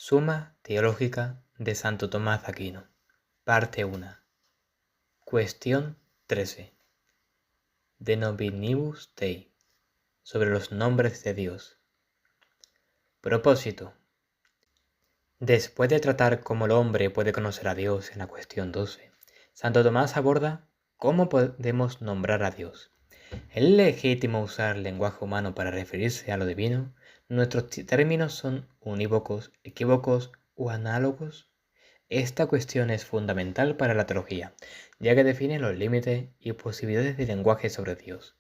Suma Teológica de Santo Tomás de Aquino, parte 1. Cuestión 13. De nominibus Dei, sobre los nombres de Dios. Propósito. Después de tratar cómo el hombre puede conocer a Dios en la cuestión 12, Santo Tomás aborda cómo podemos nombrar a Dios. ¿Es legítimo usar lenguaje humano para referirse a lo divino? ¿Nuestros términos son unívocos, equívocos o análogos? Esta cuestión es fundamental para la teología, ya que define los límites y posibilidades del lenguaje sobre Dios.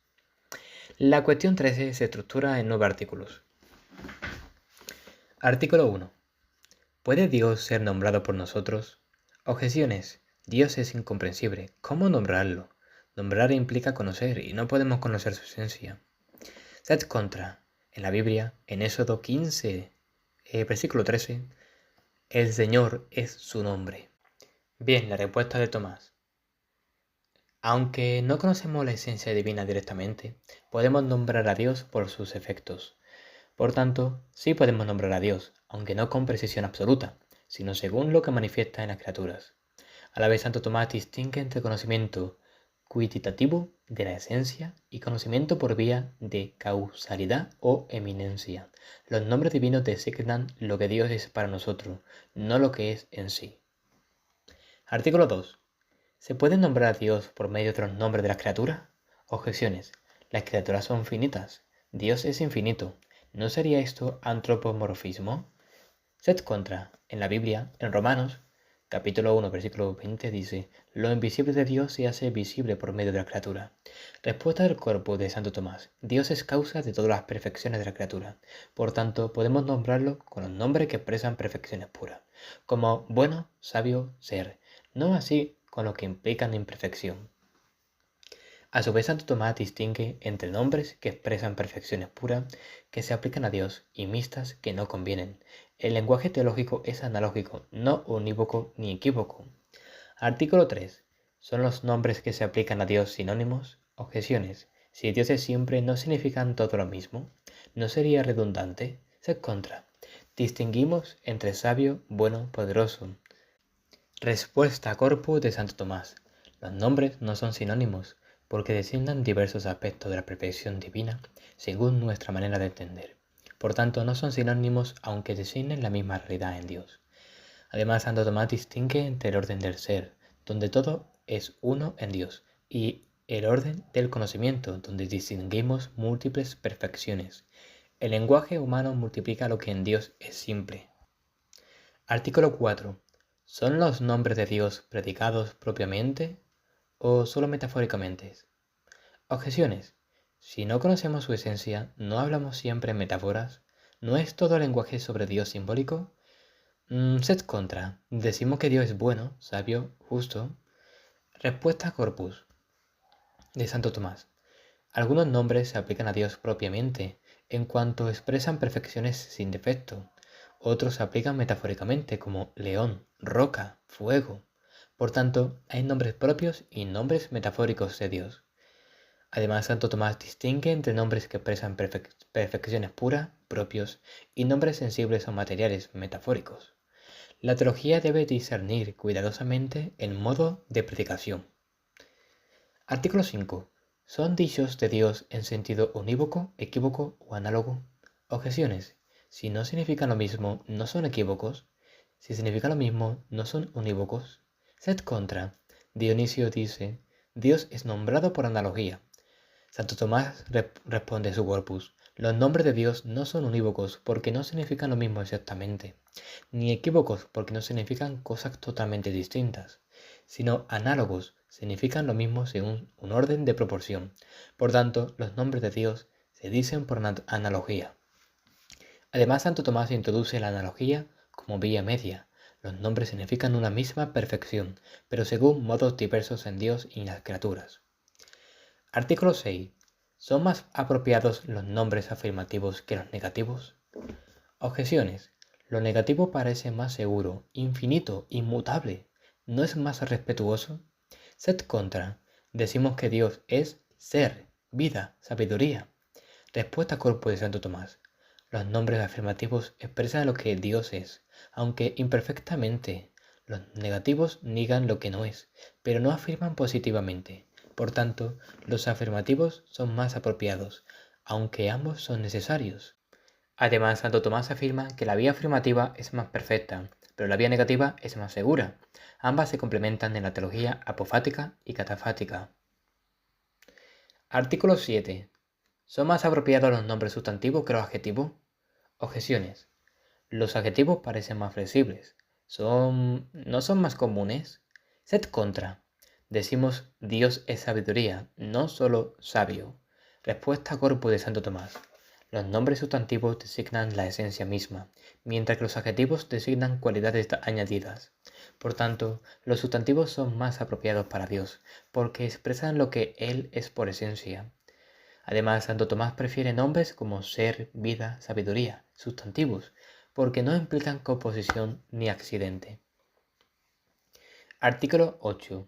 La cuestión 13 se estructura en 9 artículos. Artículo 1. ¿Puede Dios ser nombrado por nosotros? Objeciones. Dios es incomprensible. ¿Cómo nombrarlo? Nombrar implica conocer y no podemos conocer su esencia. Sed contra. En la Biblia, en Éxodo 15, versículo 13, el Señor es su nombre. Bien, la respuesta de Tomás. Aunque no conocemos la esencia divina directamente, podemos nombrar a Dios por sus efectos. Por tanto, sí podemos nombrar a Dios, aunque no con precisión absoluta, sino según lo que manifiesta en las criaturas. A la vez, Santo Tomás distingue entre conocimiento cuantitativo de la esencia y conocimiento por vía de causalidad o eminencia. Los nombres divinos designan lo que Dios es para nosotros, no lo que es en sí. Artículo 2. ¿Se puede nombrar a Dios por medio de los nombres de las criaturas? Objeciones. Las criaturas son finitas. Dios es infinito. ¿No sería esto antropomorfismo? Sed contra. En la Biblia, en Romanos, capítulo 1, versículo 20, dice: lo invisible de Dios se hace visible por medio de la criatura. Respuesta del cuerpo de Santo Tomás. Dios es causa de todas las perfecciones de la criatura. Por tanto, podemos nombrarlo con los nombres que expresan perfecciones puras, como bueno, sabio, ser. No así con lo que implican imperfección. A su vez, Santo Tomás distingue entre nombres que expresan perfecciones puras que se aplican a Dios y mixtas que no convienen. El lenguaje teológico es analógico, no unívoco ni equívoco. Artículo 3. ¿Son los nombres que se aplican a Dios sinónimos? Objeciones. Si Dios es siempre, ¿no significan todo lo mismo? ¿No sería redundante? Sed contra. Distinguimos entre sabio, bueno, poderoso. Respuesta corpus de Santo Tomás. Los nombres no son sinónimos, porque designan diversos aspectos de la perfección divina según nuestra manera de entender. Por tanto, no son sinónimos aunque designen la misma realidad en Dios. Además, Santo Tomás distingue entre el orden del ser, donde todo es uno en Dios, y el orden del conocimiento, donde distinguimos múltiples perfecciones. El lenguaje humano multiplica lo que en Dios es simple. Artículo 4. ¿Son los nombres de Dios predicados propiamente o solo metafóricamente? Objeciones. Si no conocemos su esencia, ¿no hablamos siempre en metáforas? ¿No es todo lenguaje sobre Dios simbólico? Sed contra. Decimos que Dios es bueno, sabio, justo. Respuesta corpus de Santo Tomás. Algunos nombres se aplican a Dios propiamente, en cuanto expresan perfecciones sin defecto. Otros se aplican metafóricamente, como león, roca, fuego. Por tanto, hay nombres propios y nombres metafóricos de Dios. Además, Santo Tomás distingue entre nombres que expresan perfecciones puras, propios, y nombres sensibles o materiales, metafóricos. La teología debe discernir cuidadosamente el modo de predicación. Artículo 5. ¿Son dichos de Dios en sentido unívoco, equívoco o análogo? Objeciones. Si no significan lo mismo, no son equívocos. Si significan lo mismo, no son unívocos. Sed contra. Dionisio dice: Dios es nombrado por analogía. Santo Tomás responde su corpus: los nombres de Dios no son unívocos porque no significan lo mismo exactamente, ni equívocos porque no significan cosas totalmente distintas, sino análogos, significan lo mismo según un orden de proporción. Por tanto, los nombres de Dios se dicen por analogía. Además, Santo Tomás introduce la analogía como vía media. Los nombres significan una misma perfección, pero según modos diversos en Dios y en las criaturas. Artículo 6. ¿Son más apropiados los nombres afirmativos que los negativos? Objeciones. Lo negativo parece más seguro, infinito, inmutable. ¿No es más respetuoso? Sed contra. Decimos que Dios es ser, vida, sabiduría. Respuesta corpus de Santo Tomás. Los nombres afirmativos expresan lo que Dios es, aunque imperfectamente. Los negativos niegan lo que no es, pero no afirman positivamente. Por tanto, los afirmativos son más apropiados, aunque ambos son necesarios. Además, Santo Tomás afirma que la vía afirmativa es más perfecta, pero la vía negativa es más segura. Ambas se complementan en la teología apofática y catafática. Artículo 7. ¿Son más apropiados los nombres sustantivos que los adjetivos? Objeciones. Los adjetivos parecen más flexibles. ¿No son más comunes? Sed contra. Decimos Dios es sabiduría, no solo sabio. Respuesta corpus de Santo Tomás. Los nombres sustantivos designan la esencia misma, mientras que los adjetivos designan cualidades añadidas. Por tanto, los sustantivos son más apropiados para Dios, porque expresan lo que Él es por esencia. Además, Santo Tomás prefiere nombres como ser, vida, sabiduría, sustantivos, porque no implican composición ni accidente. Artículo 8.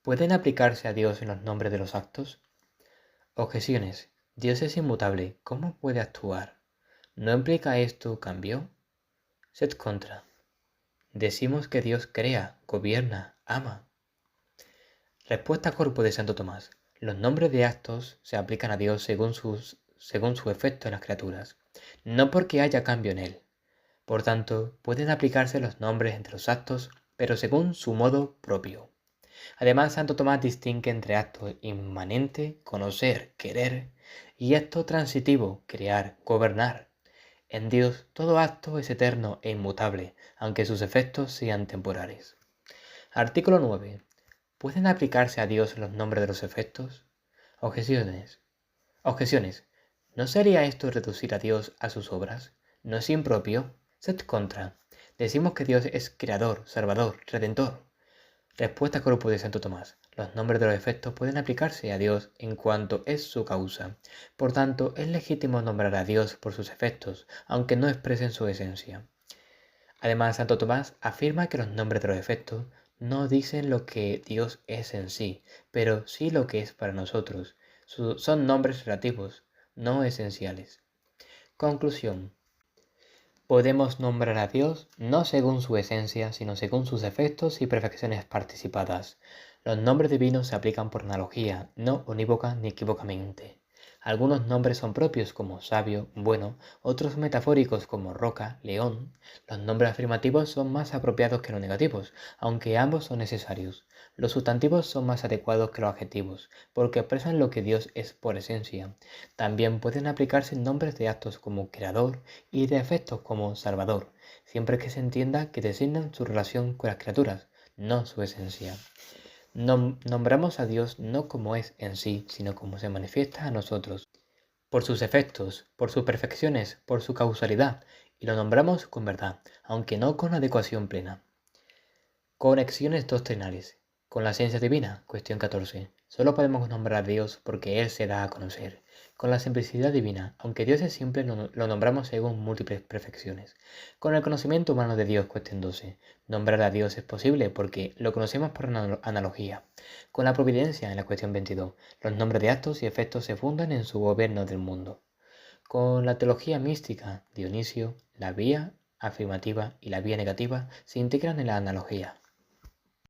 ¿Pueden aplicarse a Dios en los nombres de los actos? Objeciones. Dios es inmutable. ¿Cómo puede actuar? ¿No implica esto cambio? Sed contra. Decimos que Dios crea, gobierna, ama. Respuesta corpus de Santo Tomás. Los nombres de actos se aplican a Dios según su efecto en las criaturas, no porque haya cambio en él. Por tanto, pueden aplicarse los nombres entre los actos, pero según su modo propio. Además, Santo Tomás distingue entre acto inmanente, conocer, querer, y acto transitivo, crear, gobernar. En Dios, todo acto es eterno e inmutable, aunque sus efectos sean temporales. Artículo 9. ¿Pueden aplicarse a Dios los nombres de los efectos? Objeciones. ¿No sería esto reducir a Dios a sus obras? ¿No es impropio? Sed contra. Decimos que Dios es creador, salvador, redentor. Respuesta corpus de Santo Tomás. Los nombres de los efectos pueden aplicarse a Dios en cuanto es su causa. Por tanto, es legítimo nombrar a Dios por sus efectos, aunque no expresen su esencia. Además, Santo Tomás afirma que los nombres de los efectos no dicen lo que Dios es en sí, pero sí lo que es para nosotros. Son nombres relativos, no esenciales. Conclusión. Podemos nombrar a Dios no según su esencia, sino según sus efectos y perfecciones participadas. Los nombres divinos se aplican por analogía, no unívoca ni equívocamente. Algunos nombres son propios como sabio, bueno, otros metafóricos como roca, león. Los nombres afirmativos son más apropiados que los negativos, aunque ambos son necesarios. Los sustantivos son más adecuados que los adjetivos, porque expresan lo que Dios es por esencia. También pueden aplicarse nombres de actos como creador y de efectos como salvador, siempre que se entienda que designan su relación con las criaturas, no su esencia. Nombramos a Dios no como es en sí, sino como se manifiesta a nosotros, por sus efectos, por sus perfecciones, por su causalidad, y lo nombramos con verdad, aunque no con adecuación plena. Conexiones doctrinales. Con la ciencia divina, cuestión 14. Solo podemos nombrar a Dios porque Él se da a conocer. Con la simplicidad divina, aunque Dios es simple, lo nombramos según múltiples perfecciones. Con el conocimiento humano de Dios, cuestión 12. Nombrar a Dios es posible porque lo conocemos por analogía. Con la providencia, en la cuestión 22, los nombres de actos y efectos se fundan en su gobierno del mundo. Con la teología mística, Dionisio, la vía afirmativa y la vía negativa se integran en la analogía.